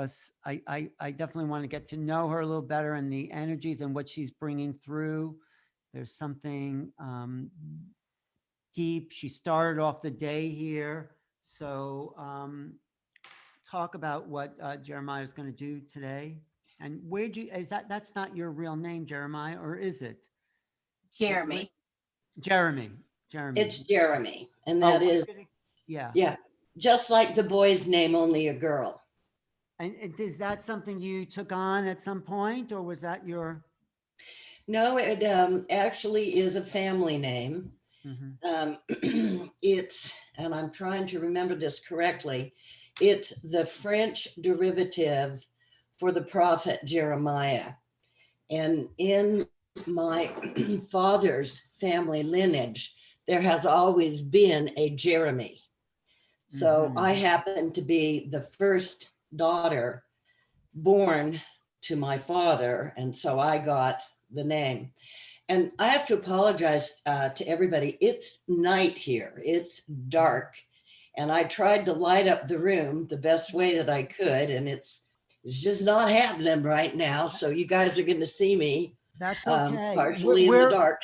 because I definitely want to get to know her a little better and the energies and what she's bringing through. There's something deep. She started off the day here. So talk about what Jeremiah is going to do today. And where'd you, is that's not your real name, Jeremiah, or is it? Jeremie. Jeremie. Jeremie. It's Jeremie. And Oh, that is, yeah. yeah, just like the boy's name, only a girl. And is that something you took on at some point, or was that your? No, it actually is a family name. It's, and I'm trying to remember this correctly, it's the French derivative for the prophet Jeremiah. And in my father's family lineage, there has always been a Jeremie. So I happen to be the first daughter born to my father. And so I got the name. And I have to apologize to everybody. It's night here. It's dark. And I tried to light up the room the best way that I could. And it's just not happening right now. So you guys are going to see me. That's okay. Partially in the dark.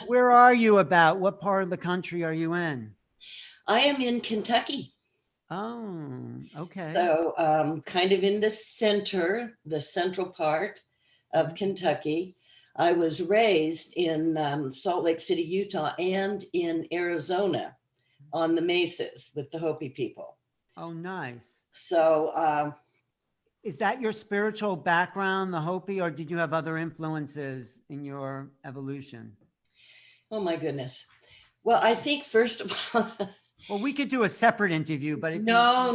Where are you about? What part of the country are you in? I am in Kentucky. Oh, okay. So kind of in the central part of Kentucky. I was raised in Salt Lake City, Utah, and in Arizona on the mesas with the Hopi people. Oh, nice. So is that your spiritual background, the Hopi, or did you have other influences in your evolution? Oh, my goodness. Well, I think first of all, well, we could do a separate interview, but if no.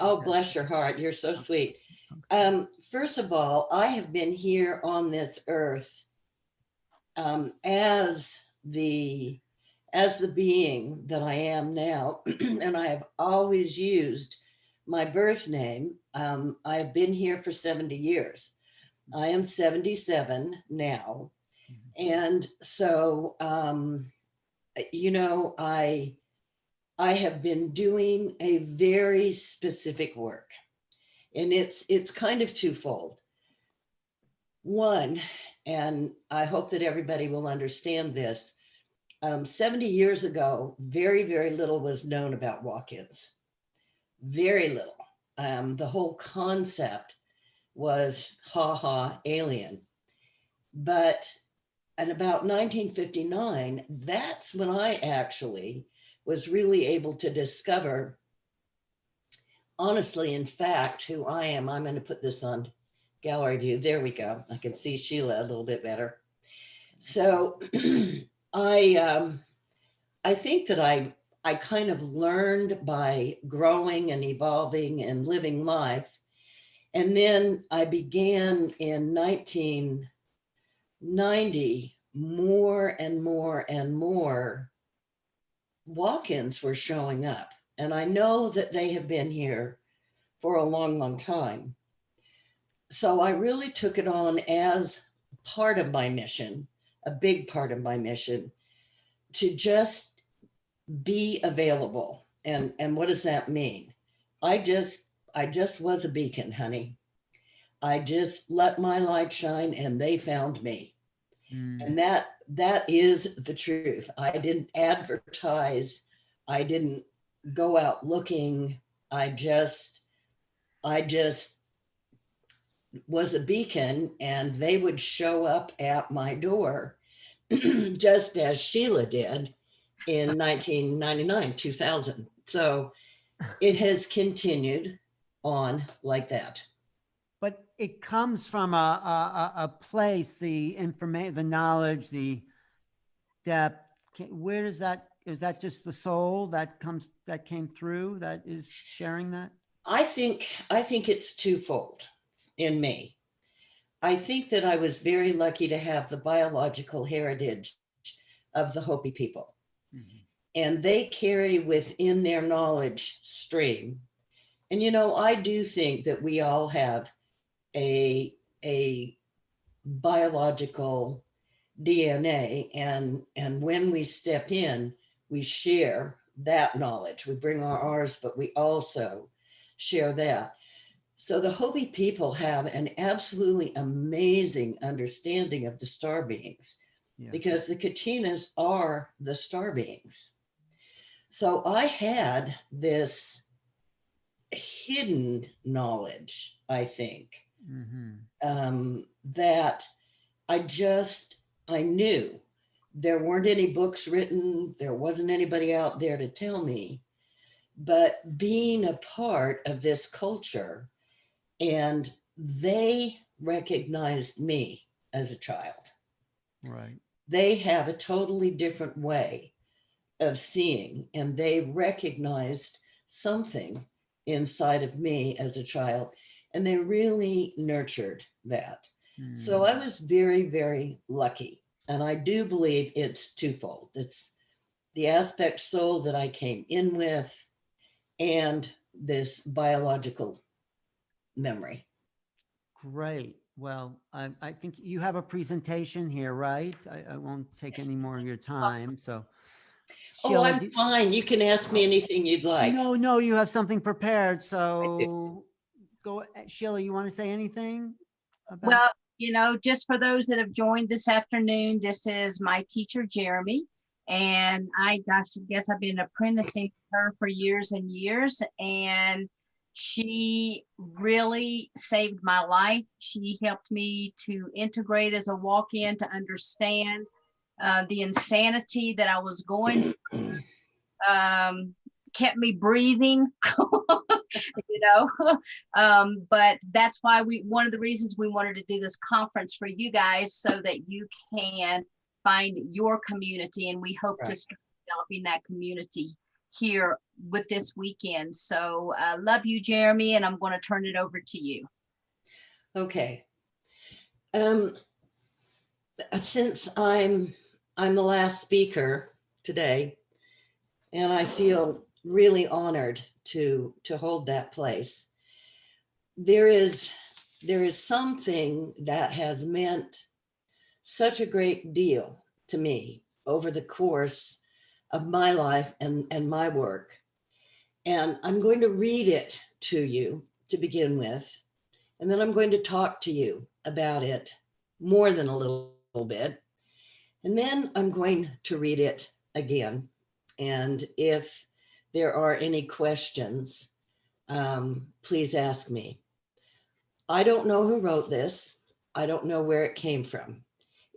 Oh, bless your heart. You're so sweet. First of all, I have been here on this earth as the being that I am now, and I have always used my birth name. I have been here for 70 years. I am 77 now, and so I have been doing a very specific work, and it's kind of twofold. One, and I hope that everybody will understand this, 70 years ago, very, very little was known about walk-ins. Very little. The whole concept was alien. But in about 1959, that's when I actually was really able to discover, honestly, in fact, who I am. I'm going to put this on gallery view. There we go. I can see Sheila a little bit better. So I think that I kind of learned by growing and evolving and living life. And then I began in 1990, more and more and more walk-ins were showing up. And I know that they have been here for a long, long time. So I really took it on as part of my mission, a big part of my mission, to just be available. And what does that mean? I just was a beacon, honey. I just let my light shine and they found me. And that is the truth. I didn't advertise. I didn't go out looking. I just was a beacon, and they would show up at my door just as Sheila did in 1999, 2000. So it has continued on like that. But it comes from a place, the information, the knowledge, the depth. Where does that, is that just the soul that came through that is sharing that? I think it's twofold in me. I think that I was very lucky to have the biological heritage of the Hopi people. And they carry within their knowledge stream. And, I do think that we all have a biological DNA. And when we step in, we share that knowledge. We bring ours, but we also share that. So the Hopi people have an absolutely amazing understanding of the star beings, Yeah. because the Kachinas are the star beings. So I had this hidden knowledge, I think, that I knew there weren't any books written, there wasn't anybody out there to tell me, but being a part of this culture, and they recognized me as a child. Right. They have a totally different way of seeing, and they recognized something inside of me as a child, and they really nurtured that. So I was very, very lucky. And I do believe it's twofold. It's the aspect soul that I came in with, and this biological memory. Great. Well, I think you have a presentation here, right? I won't take any more of your time. So, Oh, Sheila, I'm fine. You can ask me anything you'd like. no, you have something prepared. So go, Sheila, you want to say anything about? Well, you know, just for those that have joined this afternoon, this is my teacher, Jeremie. And I guess I've been apprenticing her for years and years. And she really saved my life. She helped me to integrate as a walk-in, to understand the insanity that I was going through. Kept me breathing, but that's why one of the reasons we wanted to do this conference for you guys, so that you can find your community, and we hope to start developing that community here with this weekend. So I love you, Jeremie, and I'm going to turn it over to you. Okay. Since I'm the last speaker today, and I feel really honored to hold that place, there is something that has meant such a great deal to me over the course of my life and my work. And I'm going to read it to you to begin with, and then I'm going to talk to you about it more than a little bit. And then I'm going to read it again. And if there are any questions, please ask me. I don't know who wrote this. I don't know where it came from.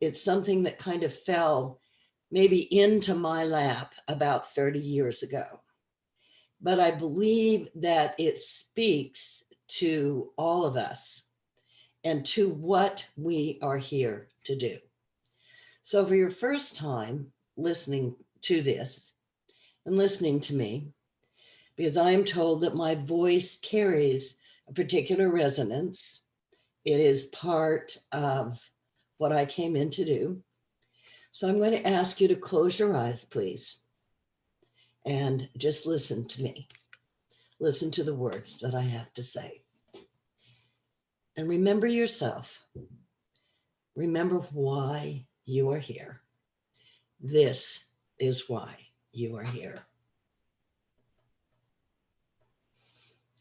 It's something that kind of fell maybe into my lap about 30 years ago. But I believe that it speaks to all of us and to what we are here to do. So for your first time listening to this and listening to me, because I am told that my voice carries a particular resonance, it is part of what I came in to do. So I'm going to ask you to close your eyes, please, and just listen to me. Listen to the words that I have to say. And remember yourself. Remember why you are here. This is why you are here.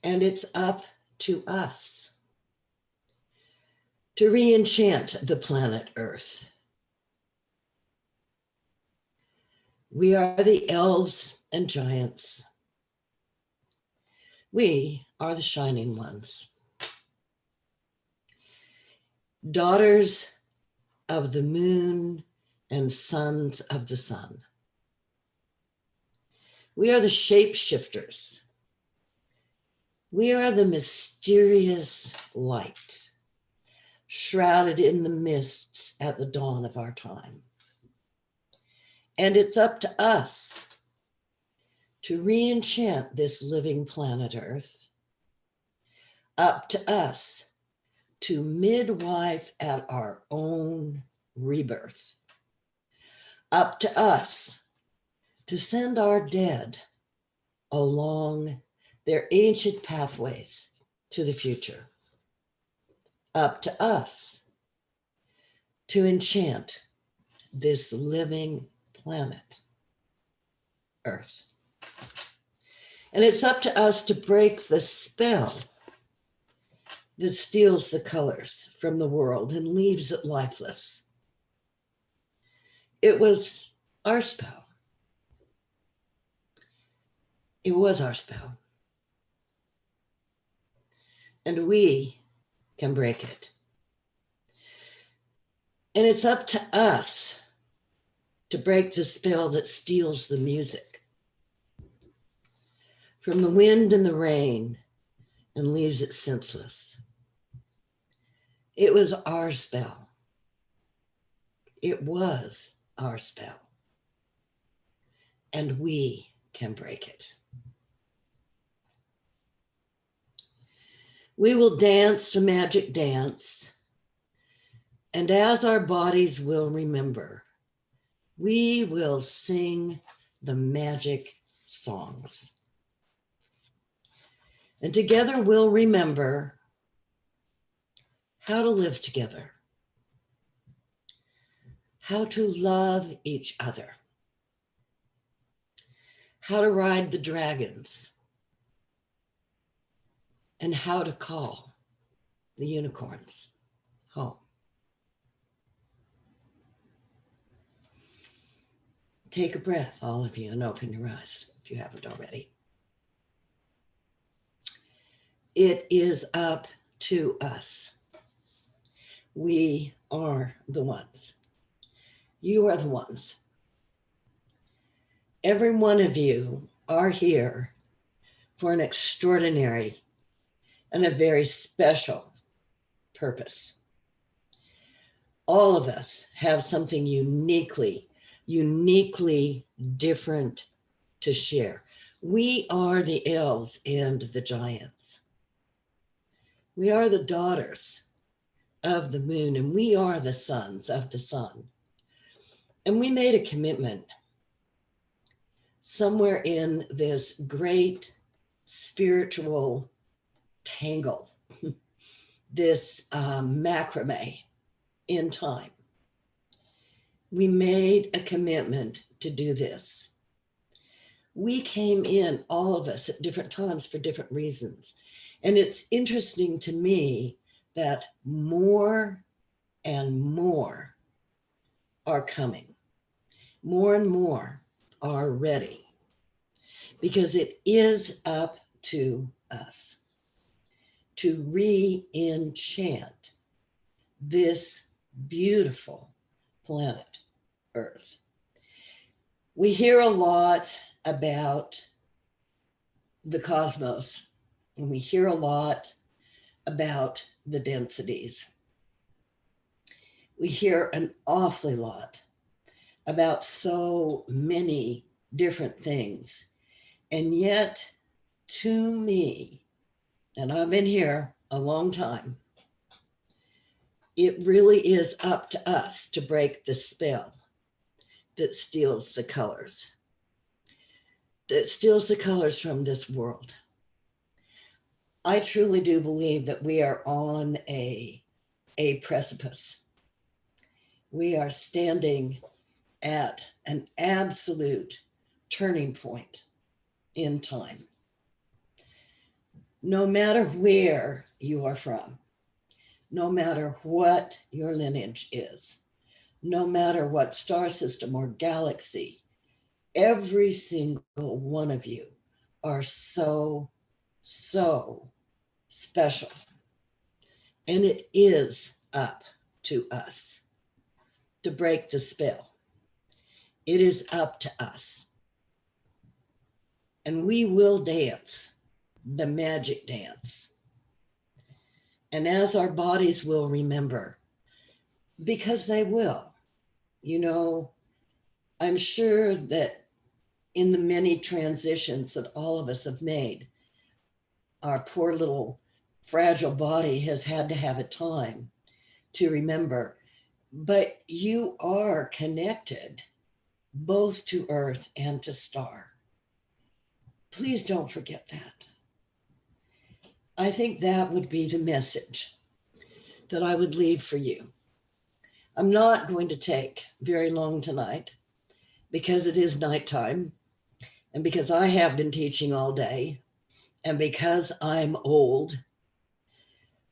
And it's up to us to re-enchant the planet Earth. We are the elves and giants. We are the shining ones. Daughters of the moon and sons of the sun. We are the shapeshifters. We are the mysterious light, shrouded in the mists at the dawn of our time. And it's up to us to re-enchant this living planet Earth. Up to us to midwife at our own rebirth. Up to us to send our dead along their ancient pathways to the future. Up to us to enchant this living planet, Earth. And it's up to us to break the spell that steals the colors from the world and leaves it lifeless. It was our spell. It was our spell. And we can break it. And it's up to us to break the spell that steals the music from the wind and the rain and leaves it senseless. It was our spell. It was our spell. And we can break it. We will dance the magic dance, and as our bodies will remember, we will sing the magic songs. And together we'll remember how to live together, how to love each other, how to ride the dragons, and how to call the unicorns home. Take a breath, all of you, and open your eyes if you haven't already. It is up to us. We are the ones. You are the ones. Every one of you are here for an extraordinary and a very special purpose. All of us have something uniquely different to share. We are the elves and the giants. We are the daughters of the moon, and we are the sons of the sun. And we made a commitment somewhere in this great spiritual tangle, this macrame in time. We made a commitment to do this. We came in, all of us, at different times for different reasons. And it's interesting to me that more and more are coming. More and more are ready. Because it is up to us to re-enchant this beautiful planet, Earth. We hear a lot about the cosmos, and we hear a lot about the densities. We hear an awfully lot about so many different things. And yet, to me, and I've been here a long time, it really is up to us to break the spell that steals the colors, from this world. I truly do believe that we are on a precipice. We are standing at an absolute turning point in time. No matter where you are from, no matter what your lineage is, no matter what star system or galaxy, every single one of you are so special. And it is up to us to break the spell. It is up to us. And we will dance the magic dance. And as our bodies will remember, because they will, you know, I'm sure that in the many transitions that all of us have made, our poor little fragile body has had to have a time to remember. But you are connected both to Earth and to Star. Please don't forget that. I think that would be the message that I would leave for you. I'm not going to take very long tonight because it is nighttime and because I have been teaching all day and because I'm old.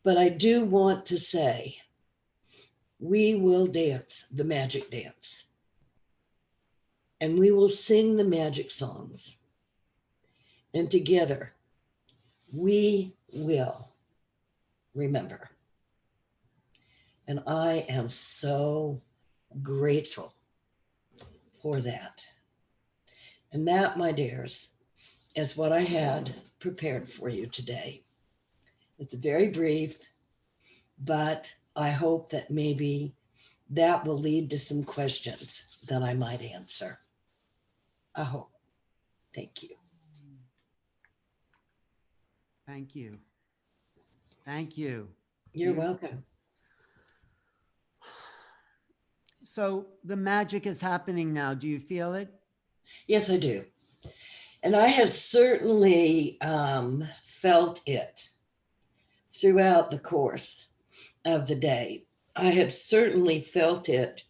But I do want to say, we will dance the magic dance. And we will sing the magic songs. And together, we will remember. And I am so grateful for that. And that, my dears, is what I had prepared for you today. It's very brief, but I hope that maybe that will lead to some questions that I might answer. I hope. Thank you. Thank you. Thank you. You're welcome. So the magic is happening now. Do you feel it? Yes, I do. And I have certainly felt it throughout the course of the day. I have certainly felt it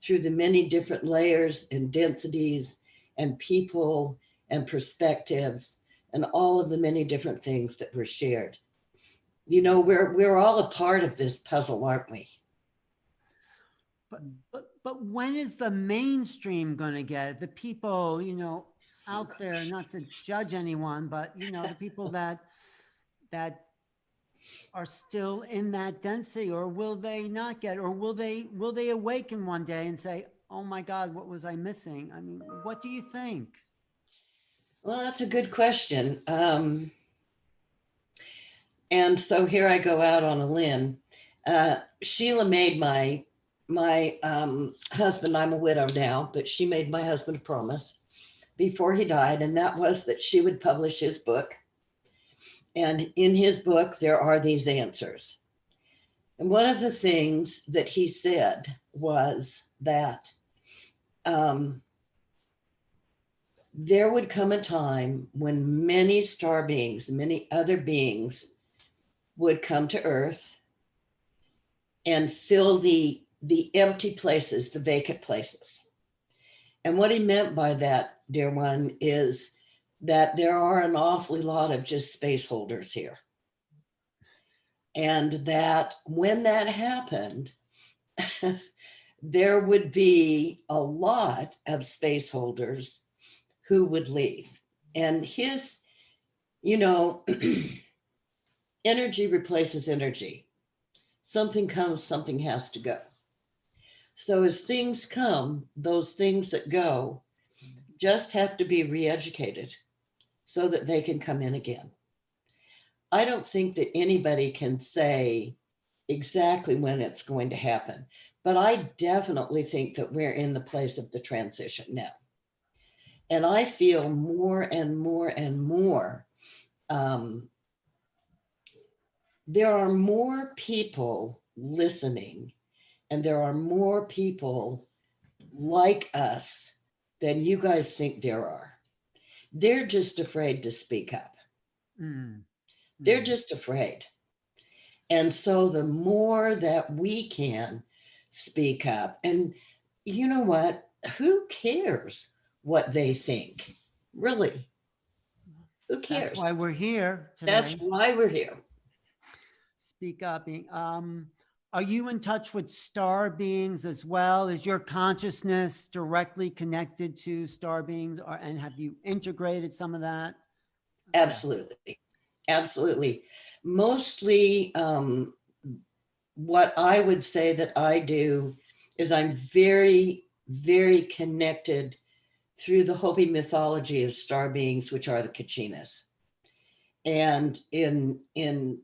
through the many different layers and densities and people and perspectives and all of the many different things that were shared. You know, we're all a part of this puzzle, aren't we? But when is the mainstream going to get it? The people, you know, out there, not to judge anyone, but you know, the people that are still in that density, or will they not get, or will they awaken one day and say, oh my God, what was I missing? I mean, what do you think? Well, that's a good question. And so here I go out on a limb. Sheila made my husband, I'm a widow now, but she made my husband a promise before he died, and that was that she would publish his book. And in his book, there are these answers. And one of the things that he said was that there would come a time when many star beings, many other beings would come to Earth and fill the empty places, the vacant places. And what he meant by that, dear one, is that there are an awfully lot of just space holders here. And that when that happened, there would be a lot of space holders who would leave. And his, you know, energy replaces energy. Something comes, something has to go. So as things come, those things that go just have to be re-educated so that they can come in again. I don't think that anybody can say exactly when it's going to happen, but I definitely think that we're in the place of the transition now. And I feel more and more and more, there are more people listening, and there are more people like us than you guys think there are. They're just afraid to speak up. They're just afraid. And so the more that we can speak up, and you know what? Who cares what they think? Really? Who cares? That's why we're here today. That's why we're here. Speak up. Are you in touch with star beings as well? Is your consciousness directly connected to star beings, and have you integrated some of that? Absolutely. Absolutely. Mostly what I would say that I do is I'm very, very connected through the Hopi mythology of star beings, which are the Kachinas. And in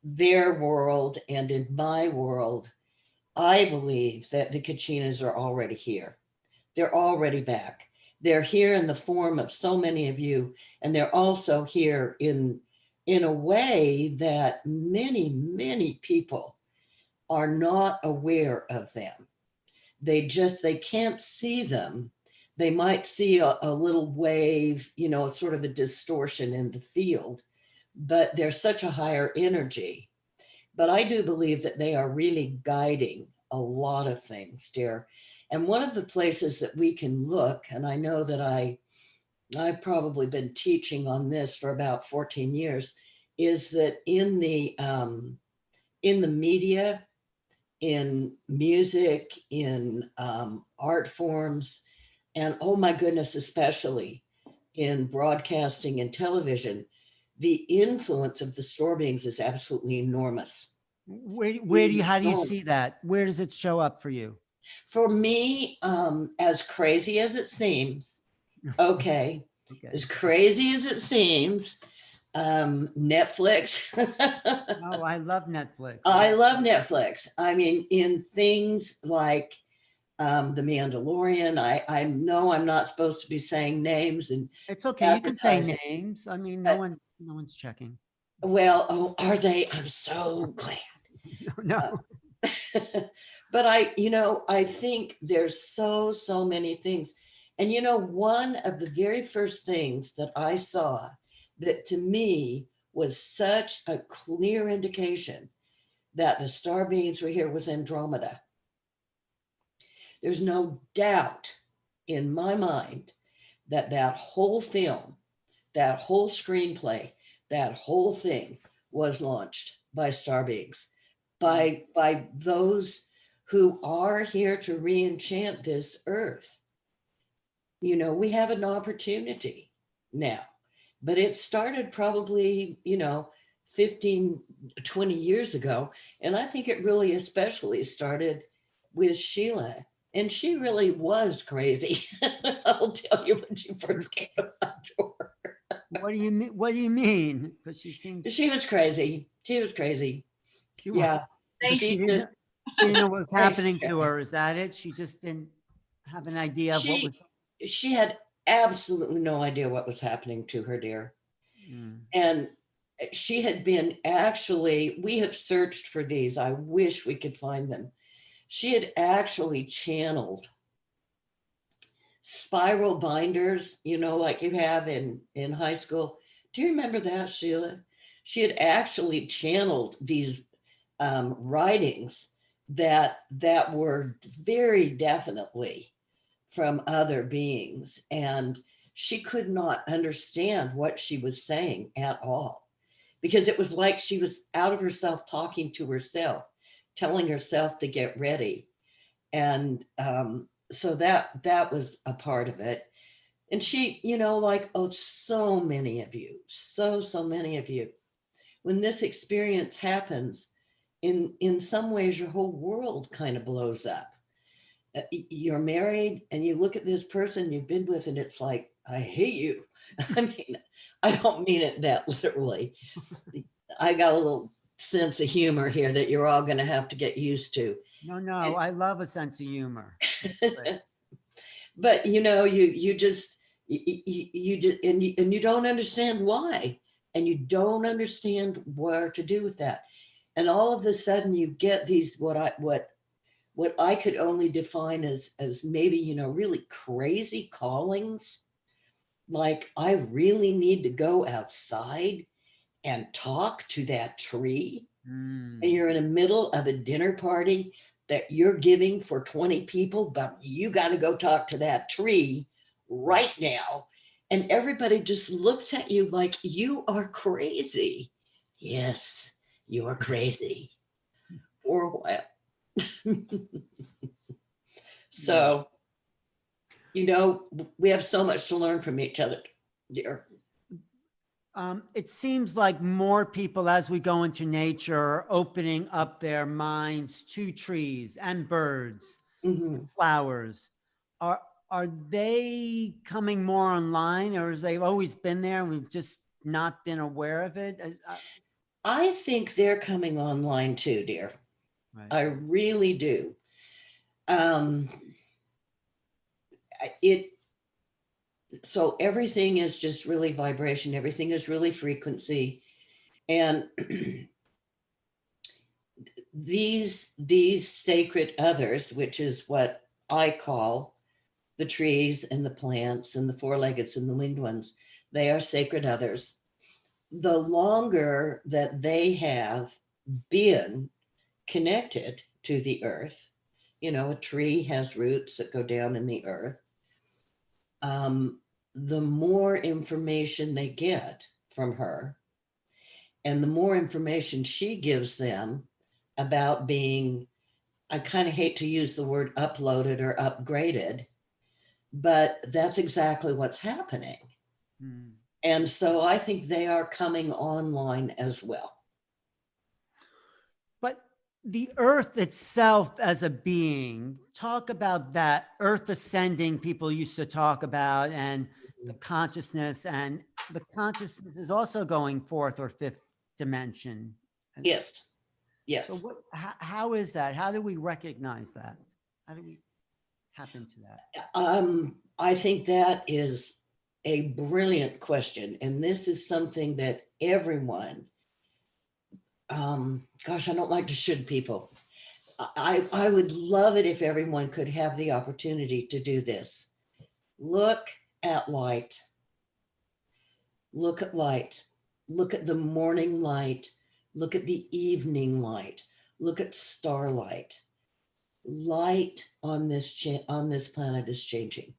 their world and in my world, I believe that the Kachinas are already here. They're already back. They're here in the form of so many of you, and they're also here in a way that many, many people are not aware of them. They can't see them. They might see a little wave, you know, sort of a distortion in the field, but they're such a higher energy. But I do believe that they are really guiding a lot of things, dear. And one of the places that we can look, and I know that I've probably been teaching on this for about 14 years, is that in the in the media, in music, in art forms, and oh my goodness, especially in broadcasting and television, the influence of the store beings is absolutely enormous. How do you see that? Where does it show up for you? For me, as crazy as it seems, okay, as crazy as it seems, Netflix. Oh, I love Netflix. I love Netflix. I mean, in things like The Mandalorian, I know I'm not supposed to be saying names and It's okay. You can say advertising. names. I mean, But, no one's checking. well, oh, are they? I'm so glad. No. But I think there's so many things. And one of the very first things that I saw that to me was such a clear indication that the star beings were here was Andromeda. There's no doubt in my mind that that whole film, that whole screenplay, that whole thing was launched by star beings, by those who are here to re-enchant this earth. We have an opportunity now, but it started probably 15, 20 years ago. And I think it really especially started with Sheila. And she really was crazy. I'll tell you when she first came to my door. What do you mean? What do you mean? Because She was crazy. She was crazy. Yeah. She didn't know what was happening to her. Is that it? She just didn't have an idea of what was. She had absolutely no idea what was happening to her, dear. And she had been we have searched for these. I wish we could find them. She had actually channeled spiral binders, like you have in high school. Do you remember that, Sheila? She had actually channeled these writings that were very definitely from other beings. And she could not understand what she was saying at all, because it was like she was out of herself, talking to herself, telling herself to get ready. And so that was a part of it. And she, so many of you, so many of you, when this experience happens, in some ways, your whole world kind of blows up. You're married and you look at this person you've been with and it's like, I hate you. I mean, I don't mean it that literally. I got a little sense of humor here that you're all going to have to get used to. No, I love a sense of humor. But you just and you don't understand why, and you don't understand what to do with that. And all of a sudden you get these what I could only define as maybe really crazy callings. Like, I really need to go outside and talk to that tree. And you're in the middle of a dinner party that you're giving for 20 people, but you got to go talk to that tree right now. And everybody just looks at you like you are crazy. Yes, you are crazy for a while. So, we have so much to learn from each other, dear. It seems like more people, as we go into nature, are opening up their minds to trees and birds, flowers. Are they coming more online, or has they always been there and we've just not been aware of it? I think they're coming online too, dear. Right. I really do. So everything is just really vibration. Everything is really frequency. And these sacred others, which is what I call the trees and the plants and the four-leggeds and the winged ones, they are sacred others. The longer that they have been connected to the earth, a tree has roots that go down in the earth. The more information they get from her, and the more information she gives them about being, I kind of hate to use the word uploaded or upgraded, but that's exactly what's happening. Mm. And so I think they are coming online as well. But the earth itself as a being, talk about that earth ascending people used to talk about, and the consciousness is also going fourth or fifth dimension. Yes. Yes. So how is that? How do we recognize that? How do we tap into that? I think that is a brilliant question. And this is something that everyone, gosh, I don't like to should people. I would love it if everyone could have the opportunity to do this. Look at light. Look at light. Look at the morning light. Look at the evening light. Look at starlight. Light on this planet is changing.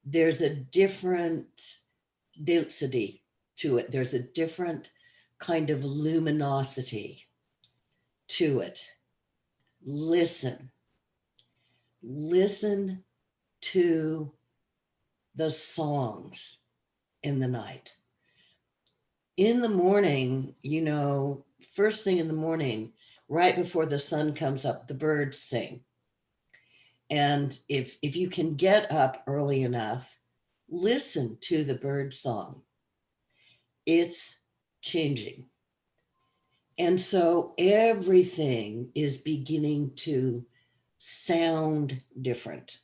There's a different density to it. There's a different kind of luminosity to it. Listen to the songs in the night. In the morning, first thing in the morning, right before the sun comes up, the birds sing. And if you can get up early enough, listen to the bird song. It's changing. And so everything is beginning to sound different.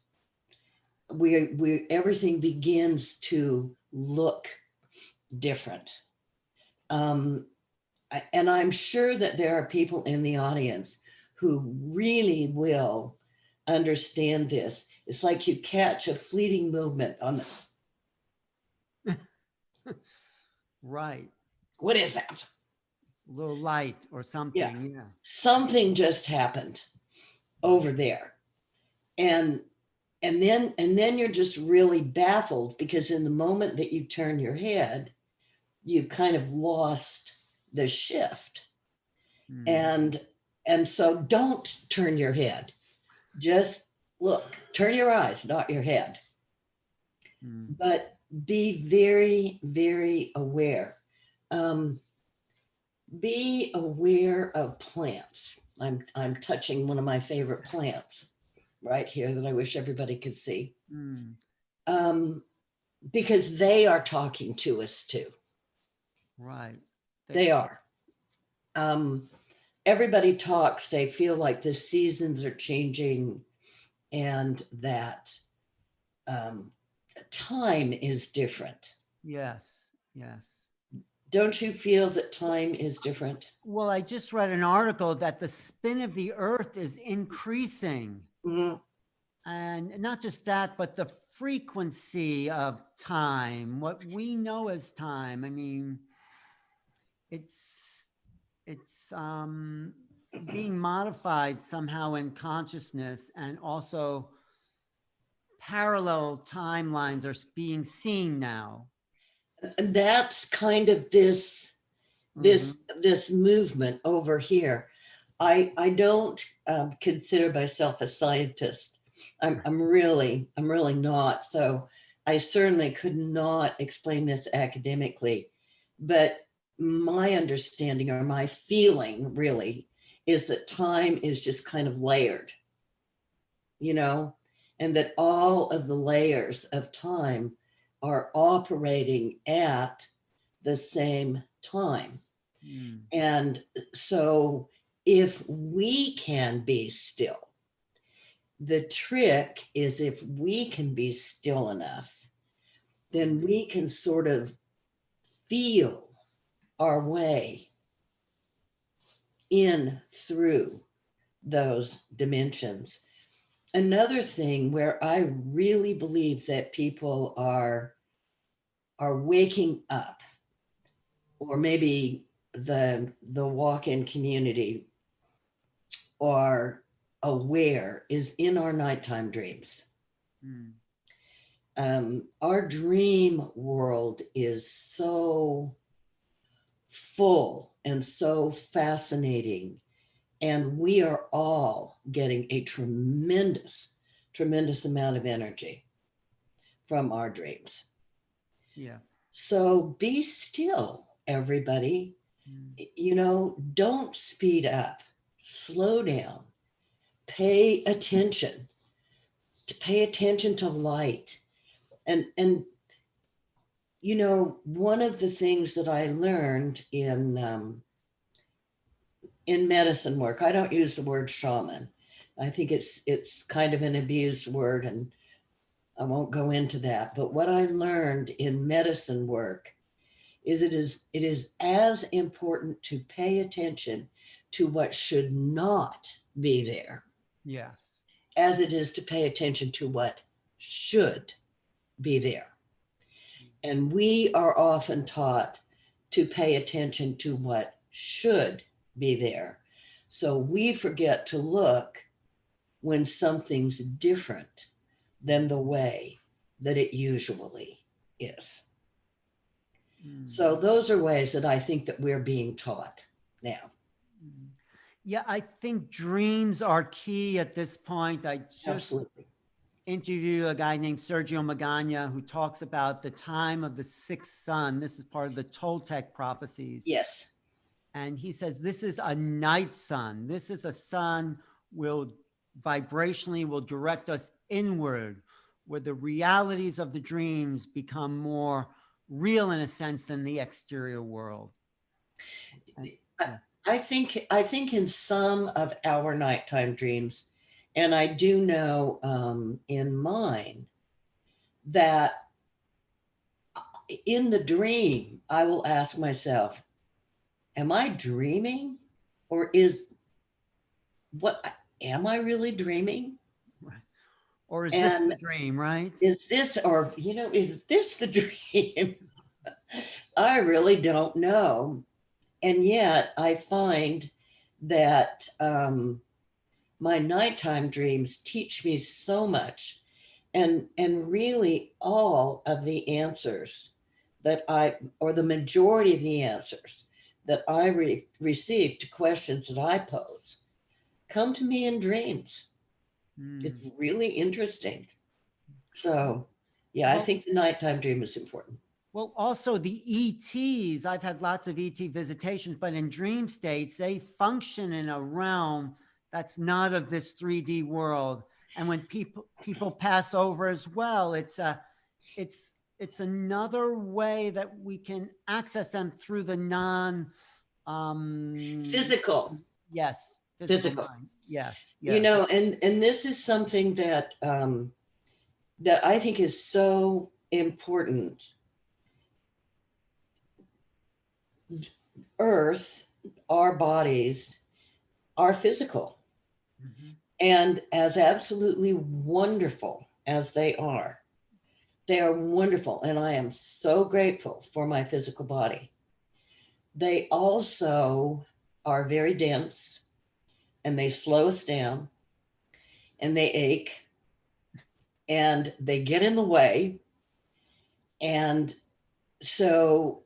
Everything begins to look different. And I'm sure that there are people in the audience who really will understand this. It's like you catch a fleeting movement on the Right. What is that? A little light or something. Yeah. Something just happened over there. And then you're just really baffled, because in the moment that you turn your head, you've kind of lost the shift. And so don't turn your head. Just look, turn your eyes, not your head. But be very, very aware. Be aware of plants. I'm touching one of my favorite plants right here that I wish everybody could see. Because they are talking to us too. Right. They are. Everybody talks, they feel like the seasons are changing and that time is different. Yes. Yes. Don't you feel that time is different? Well, I just read an article that the spin of the earth is increasing. Mm-hmm. And not just that, but the frequency of time, what we know as time. I mean, it's being modified somehow in consciousness, and also parallel timelines are being seen now. And that's kind of this movement over here. I don't consider myself a scientist. I'm really not. So I certainly could not explain this academically, but my understanding or my feeling really is that time is just kind of layered, and that all of the layers of time are operating at the same time. And so if we can be still, the trick is if we can be still enough, then we can sort of feel our way in through those dimensions. Another thing where I really believe that people are waking up, or maybe the walk-in community are aware, is in our nighttime dreams. Our dream world is so full and so fascinating And we are all getting a tremendous, tremendous amount of energy from our dreams. Yeah. So be still, everybody. You know, don't speed up, slow down, pay attention to light. And you know, one of the things that I learned in medicine work, I don't use the word shaman. I think it's kind of an abused word, and I won't go into that. But what I learned in medicine work is it is as important to pay attention to what should not be there. Yes. As it is to pay attention to what should be there. And we are often taught to pay attention to what should be there. So we forget to look when something's different than the way that it usually is. So those are ways that I think that we're being taught now. Yeah, I think dreams are key at this point. I just Absolutely. interviewed a guy named Sergio Magana who talks about the time of the sixth sun. This is part of the Toltec prophecies. Yes. And he says, this is a night sun. This is a sun vibrationally will direct us inward, where the realities of the dreams become more real in a sense than the exterior world. I think in some of our nighttime dreams, and I do know in mine, that in the dream, I will ask myself, am I dreaming? Or am I really dreaming? Right. Or is this the dream, right? Is this the dream? I really don't know. And yet I find that my nighttime dreams teach me so much, and really all of the answers or the majority of the answers that I receive to questions that I pose come to me in dreams. It's really interesting. So yeah, I think the nighttime dream is important. Well, also the ETs, I've had lots of ET visitations, but in dream states, they function in a realm that's not of this 3D world. And when people pass over as well, it's another way that we can access them through the physical. Yes. Physical. Yes. You know, and this is something that that I think is so important. Earth, our bodies are physical. And as absolutely wonderful as they are wonderful. And I am so grateful for my physical body. They also are very dense, and they slow us down, and they ache, and they get in the way. And so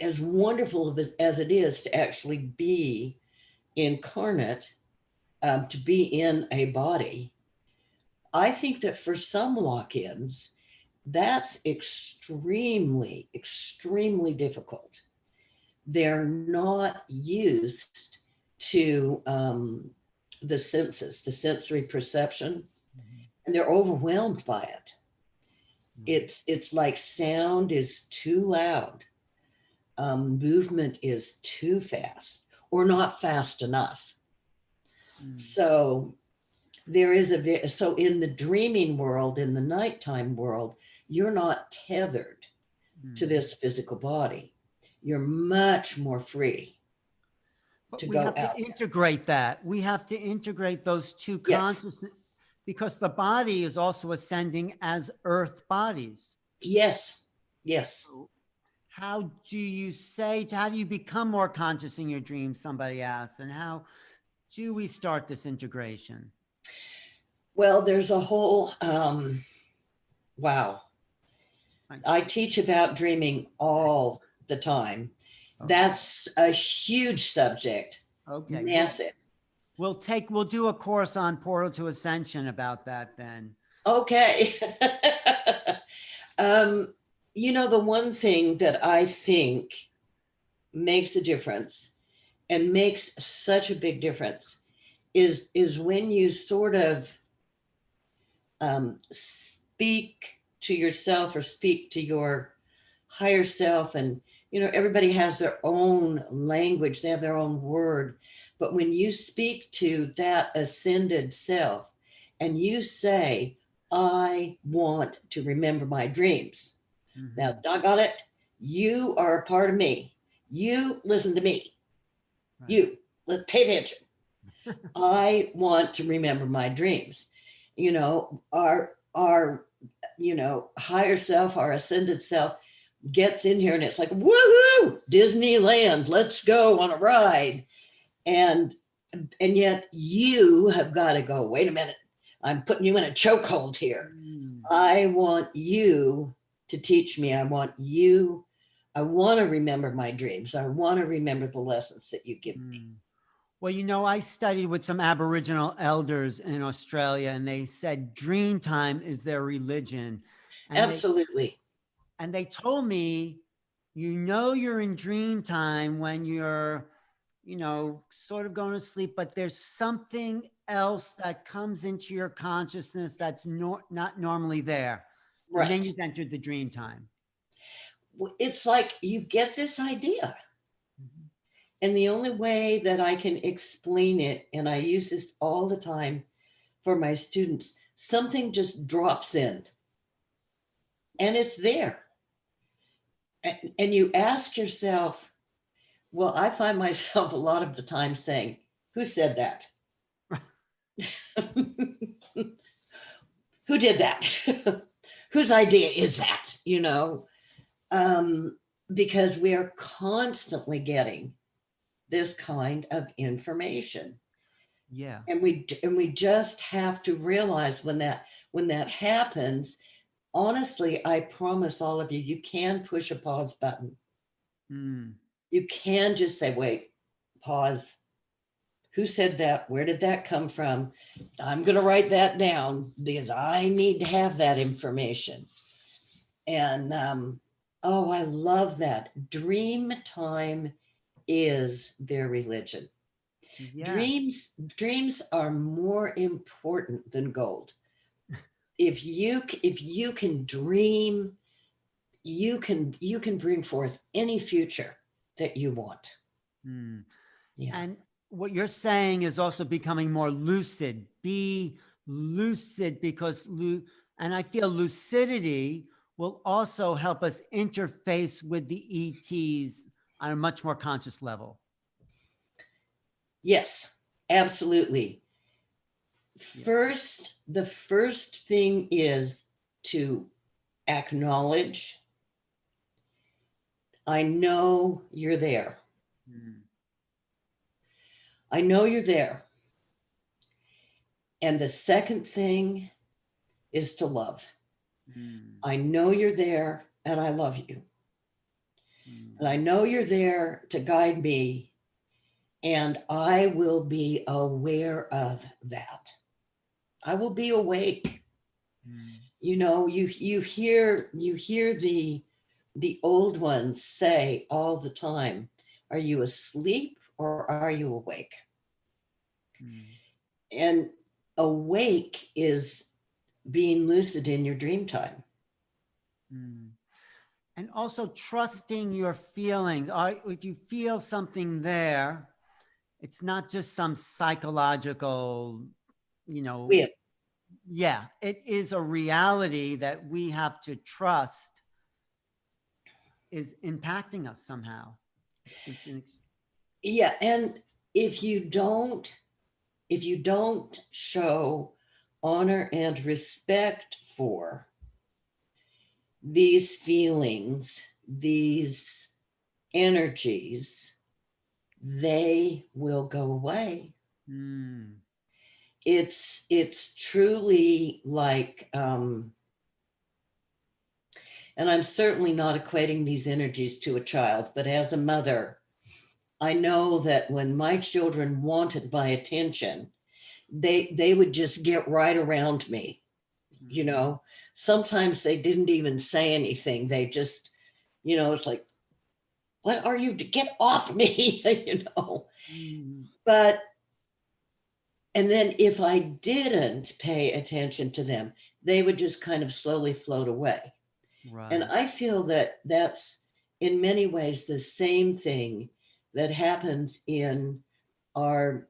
as wonderful as it is to actually be incarnate, to be in a body, I think that for some walk-ins, that's extremely, extremely difficult. They're not used to the senses, the sensory perception, and they're overwhelmed by it. It's like sound is too loud. Movement is too fast or not fast enough. So there is so in the dreaming world, in the nighttime world, you're not tethered to this physical body. You're much more free to go out. We have to integrate that. We have to integrate those two consciousness, because the body is also ascending as earth bodies. Yes. So how do you become more conscious in your dreams? Somebody asked, and how do we start this integration? Well, there's a whole, wow. I teach about dreaming all the time. Okay. That's a huge subject. Okay. Massive. We'll do a course on Portal to Ascension about that then. Okay. You know, the one thing that I think makes a difference and makes such a big difference is when you sort of speak to yourself or speak to your higher self. And you know, everybody has their own language, they have their own word, but when you speak to that ascended self and you say, I want to remember my dreams. Mhm. Now, doggone it, you are a part of me. You listen to me. Right. You pay attention. I want to remember my dreams. You know, our you know, higher self, our ascended self gets in here and it's like, woohoo, Disneyland, let's go on a ride. And yet you have got to go, wait a minute, I'm putting you in a chokehold here. I want you to teach me. I want to remember my dreams. I want to remember the lessons that you give me. Well, you know, I studied with some Aboriginal elders in Australia, and they said dream time is their religion. And Absolutely. they told me, you know, you're in dream time when you're, you know, sort of going to sleep, but there's something else that comes into your consciousness that's not normally there. Right. And then you've entered the dream time. It's like you get this idea. And the only way that I can explain it, and I use this all the time for my students, something just drops in and it's there. And you ask yourself, well, I find myself a lot of the time saying, who said that? Who did that? Whose idea is that? You know, because we are constantly getting this kind of information. Yeah. And we just have to realize when that happens, honestly, I promise all of you, you can push a pause button. You can just say, wait, pause. Who said that? Where did that come from? I'm going to write that down because I need to have that information. And oh, I love that. Dream time is their religion. Yeah. Dreams are more important than gold. If you can dream, you can bring forth any future that you want. Yeah. And what you're saying is also becoming more lucid. Be lucid, because and I feel lucidity will also help us interface with the ETs on a much more conscious level. Yes, absolutely. First, the first thing is to acknowledge, I know you're there. I know you're there. And the second thing is to love. I know you're there and I love you. And I know you're there to guide me, and I will be aware of that. I will be awake. You know, you hear the old ones say all the time, are you asleep or are you awake? And awake is being lucid in your dream time. And also trusting your feelings. If you feel something there, it's not just some psychological, you know. Yeah, it is a reality that we have to trust is impacting us somehow. Yeah, and if you don't show honor and respect for these feelings, these energies, they will go away. It's truly like, and I'm certainly not equating these energies to a child, but as a mother, I know that when my children wanted my attention, they would just get right around me. You know, sometimes they didn't even say anything. They just, you know, it's like, what are you to get off me? You know, but, and then if I didn't pay attention to them, they would just kind of slowly float away. Right. And I feel that that's in many ways the same thing that happens in our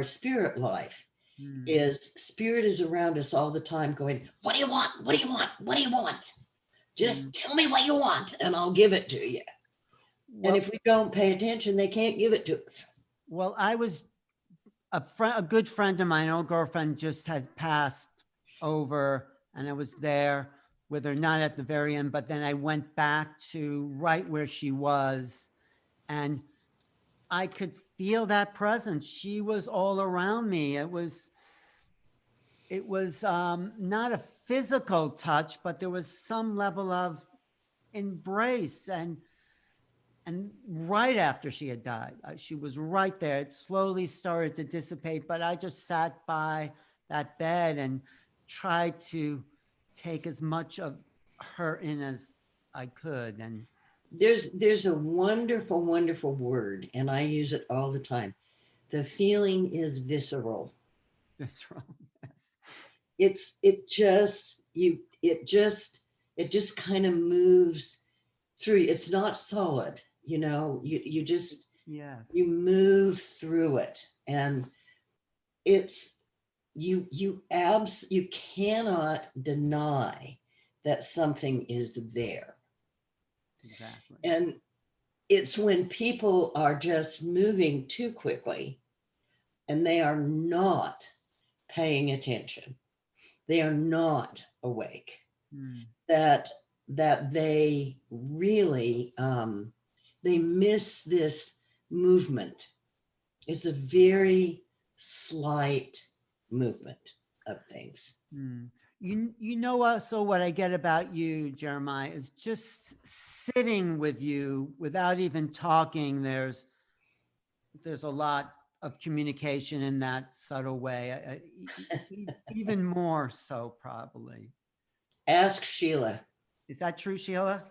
spirit life. Is spirit is around us all the time going, what do you want? What do you want? What do you want? Just tell me what you want and I'll give it to you. Well, And if we don't pay attention, they can't give it to us. well, I was a good friend of mine, an old girlfriend, just had passed over, and I was there with her, not at the very end, but then I went back to right where she was, and I could feel that presence. She was all around me. It was not a physical touch, but there was some level of embrace. And right after she had died, she was right there. It slowly started to dissipate, but I just sat by that bed and tried to take as much of her in as I could. And There's a wonderful, wonderful word, and I use it all the time. The feeling is visceral. that's wrong. Yes. It just kind of moves through. It's not solid, you know, you just, Yes. you move through it, and it's, you cannot deny that something is there. Exactly. And it's when people are just moving too quickly and they are not paying attention, they are not awake, that they really they miss this movement. It's a very slight movement of things. You know also what I get about you, Jeremiah, is just sitting with you without even talking. There's a lot of communication in that subtle way, even more so probably. Ask Sheila. Is that true, Sheila?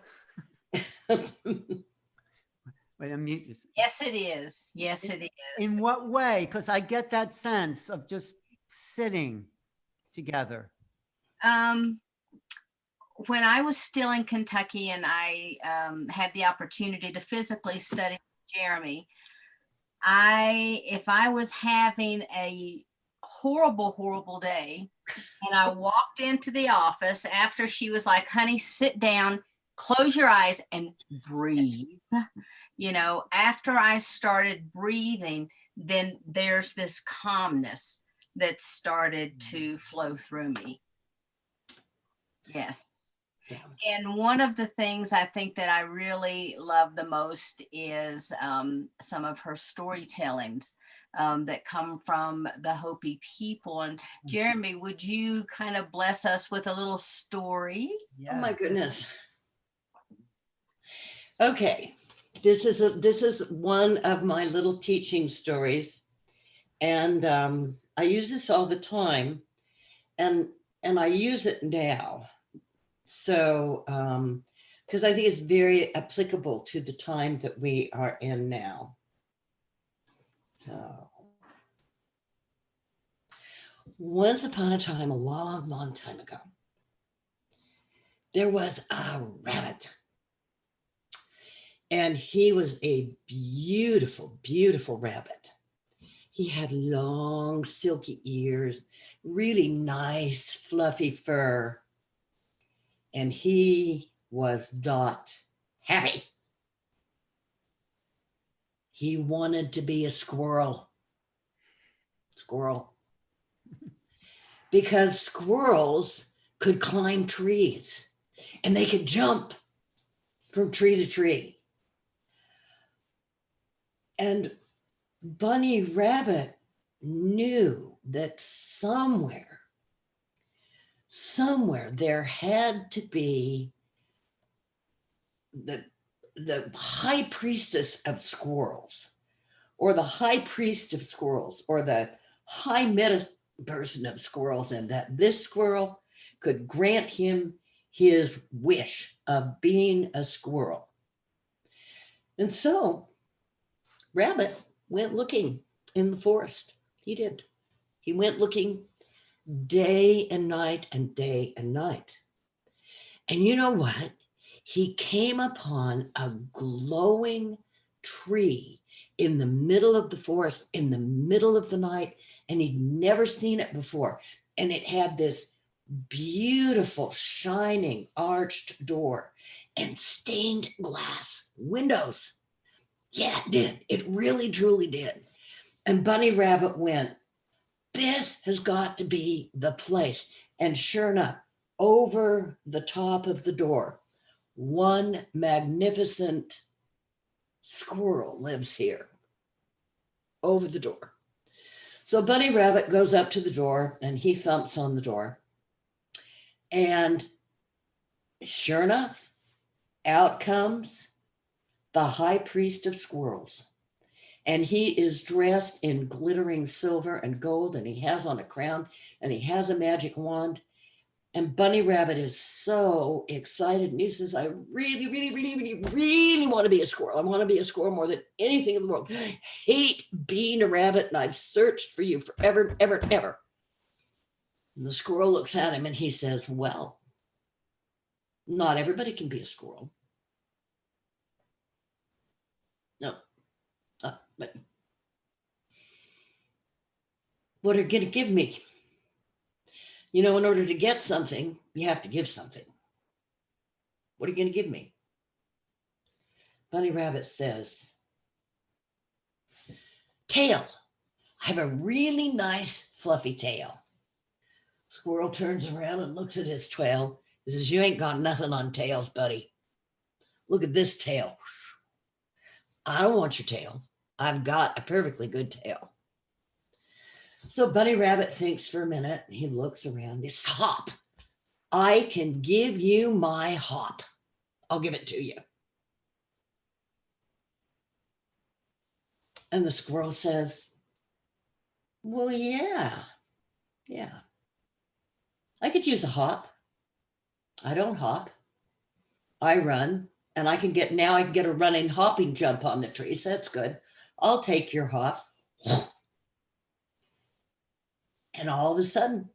Wait, unmute yourself. Yes, it is. Yes, it is. In what way? Because I get that sense of just sitting together. When I was still in Kentucky and I had the opportunity to physically study with Jeremie, if I was having a horrible day and I walked into the office after she was like, honey, sit down, close your eyes and breathe. You know, after I started breathing, then there's this calmness that started to flow through me. Yes. Yeah. And one of the things I think that I really love the most is some of her storytellings that come from the Hopi people. And Jeremie, would you kind of bless us with a little story? Yeah. Oh my goodness. Okay, this is one of my little teaching stories, and I use this all the time, and I use it now. So, because I think it's very applicable to the time that we are in now. So, once upon a time, a long time ago, there was a rabbit. And he was a beautiful, beautiful rabbit. He had long, silky ears, really nice, fluffy fur. And he was not happy. He wanted to be a squirrel. Because squirrels could climb trees and they could jump from tree to tree. And Bunny Rabbit knew that somewhere there had to be the high priestess of squirrels, or the high priest of squirrels, or the high medicine person of squirrels, and that this squirrel could grant him his wish of being a squirrel. And so Rabbit went looking in the forest. He did. He went looking day and night and day and night. And you know what? He came upon a glowing tree in the middle of the forest, in the middle of the night, and he'd never seen it before. And it had this beautiful, shining, arched door and stained glass windows. Yeah, it did. It really, truly did. And Bunny Rabbit went, this has got to be the place. And sure enough, over the top of the door, one magnificent squirrel lives here, over the door. So Bunny Rabbit goes up to the door and he thumps on the door. And sure enough, out comes the high priest of squirrels. And he is dressed in glittering silver and gold, and he has on a crown, and he has a magic wand. And Bunny Rabbit is so excited. And he says, I really, really, really, really, really want to be a squirrel. I want to be a squirrel more than anything in the world. I hate being a rabbit, and I've searched for you forever, ever, ever. And the squirrel looks at him and he says, well, not everybody can be a squirrel. No, but what are you going to give me? You know, in order to get something, you have to give something. What are you going to give me? Bunny Rabbit says, tail. I have a really nice fluffy tail. Squirrel turns around and looks at his tail. He says, you ain't got nothing on tails, buddy. Look at this tail. I don't want your tail. I've got a perfectly good tail. So Bunny Rabbit thinks for a minute. He looks around. He's hop. I can give you my hop. I'll give it to you. And the squirrel says, well, yeah. I could use a hop. I don't hop. I run, and I can get a running hopping jump on the trees. That's good. I'll take your hop. And all of a sudden,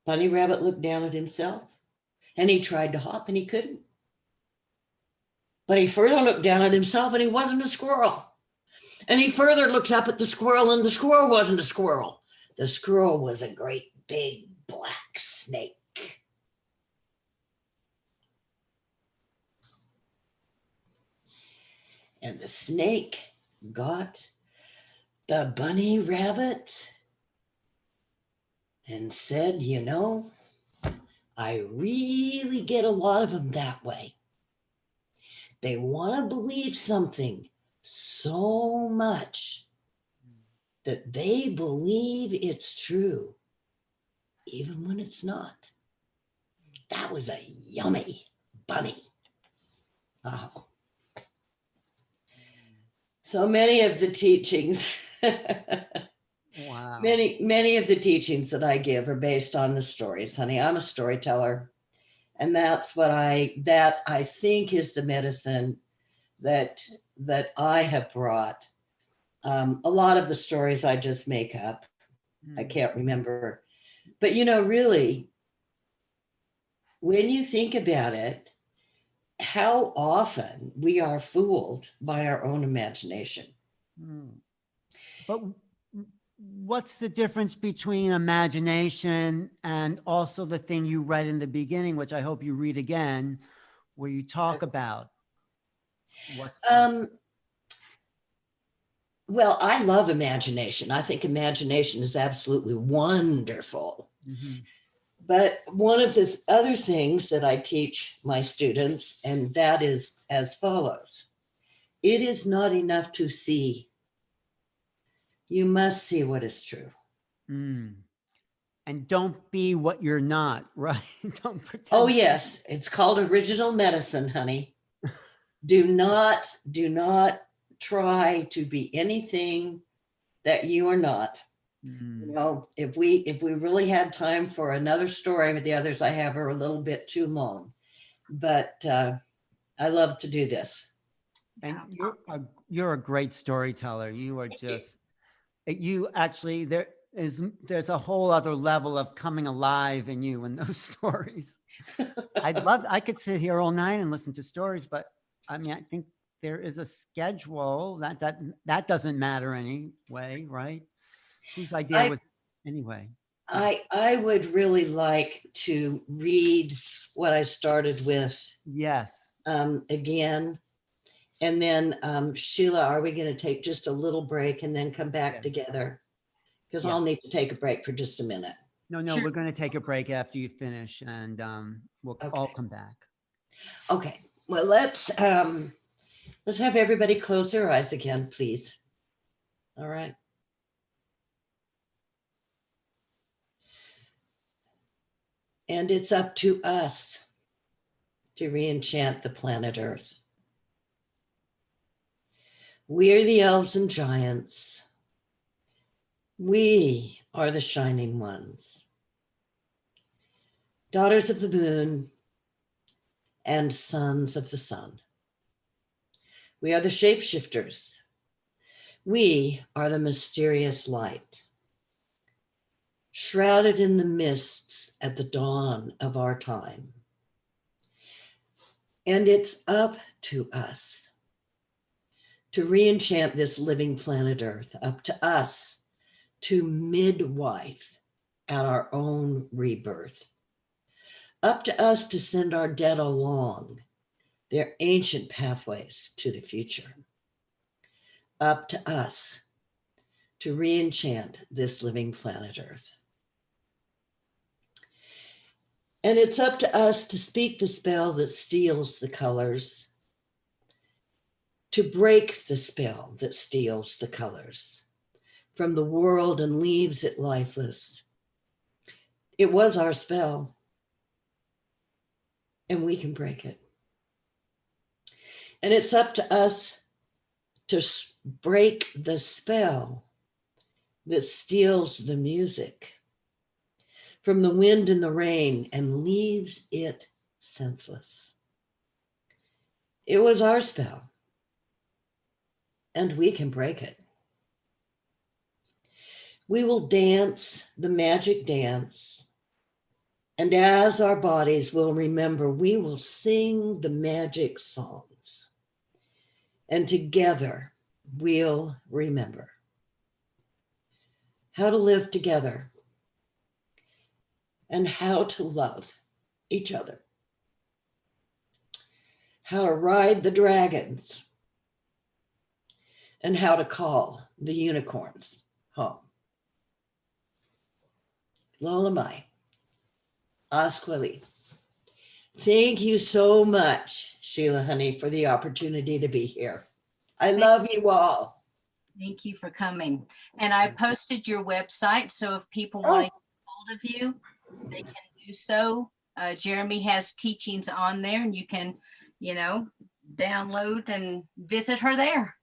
Bunny Rabbit looked down at himself, and he tried to hop, and he couldn't. But he further looked down at himself, and he wasn't a squirrel. And he further looked up at the squirrel, and the squirrel wasn't a squirrel. The squirrel was a great big black snake. And the snake got the Bunny Rabbit and said, you know, I really get a lot of them that way. They want to believe something so much that they believe it's true, even when it's not. That was a yummy bunny. Oh. So many of the teachings, Wow. many of the teachings that I give are based on the stories, honey. I'm a storyteller. And that's what I think is the medicine that I have brought. A lot of the stories I just make up. I can't remember. But, you know, really, when you think about it, how often we are fooled by our own imagination. But what's the difference between imagination and also the thing you read in the beginning, which I hope you read again, where you talk about what's well, I love imagination. I think imagination is absolutely wonderful. Mm-hmm. But one of the other things that I teach my students, and that is as follows. It is not enough to see. You must see what is true. And don't be what you're not, right? Don't pretend. Oh, yes. It's called original medicine, honey. Do not try to be anything that you are not. Mm. You know, if we really had time for another story, but the others I have are a little bit too long. But I love to do this. And you're a great storyteller. You are just, you actually, there's a whole other level of coming alive in you in those stories. I could sit here all night and listen to stories, but I mean, I think there is a schedule that doesn't matter anyway, right? Whose idea was anyway? I would really like to read what I started with Yes. again. And then Sheila, are we going to take just a little break and then come back together? Because I'll need to take a break for just a minute. No, Sure. we're going to take a break after you finish, and we'll all come back. Okay. Well, let's have everybody close their eyes again, please. All right. And it's up to us to re-enchant the planet Earth. We are the elves and giants. We are the shining ones, daughters of the moon and sons of the sun. We are the shapeshifters. We are the mysterious light, shrouded in the mists at the dawn of our time. And it's up to us to re-enchant this living planet Earth, up to us to midwife at our own rebirth, up to us to send our dead along their ancient pathways to the future, up to us to re-enchant this living planet Earth. And it's up to us to speak the spell that steals the colors, to break the spell that steals the colors from the world and leaves it lifeless. It was our spell, and we can break it. And it's up to us to break the spell that steals the music from the wind and the rain and leaves it senseless. It was our spell, and we can break it. We will dance the magic dance, and as our bodies will remember, we will sing the magic songs, and together we'll remember how to live together and how to love each other, how to ride the dragons, and how to call the unicorns home. Lola Mai, Asquali. Thank you so much, Sheila, honey, for the opportunity to be here. I love you all. Thank you for coming. And I posted your website, so if people want to get hold of you, they can do so. Jeremie has teachings on there, and you can, download and visit her there.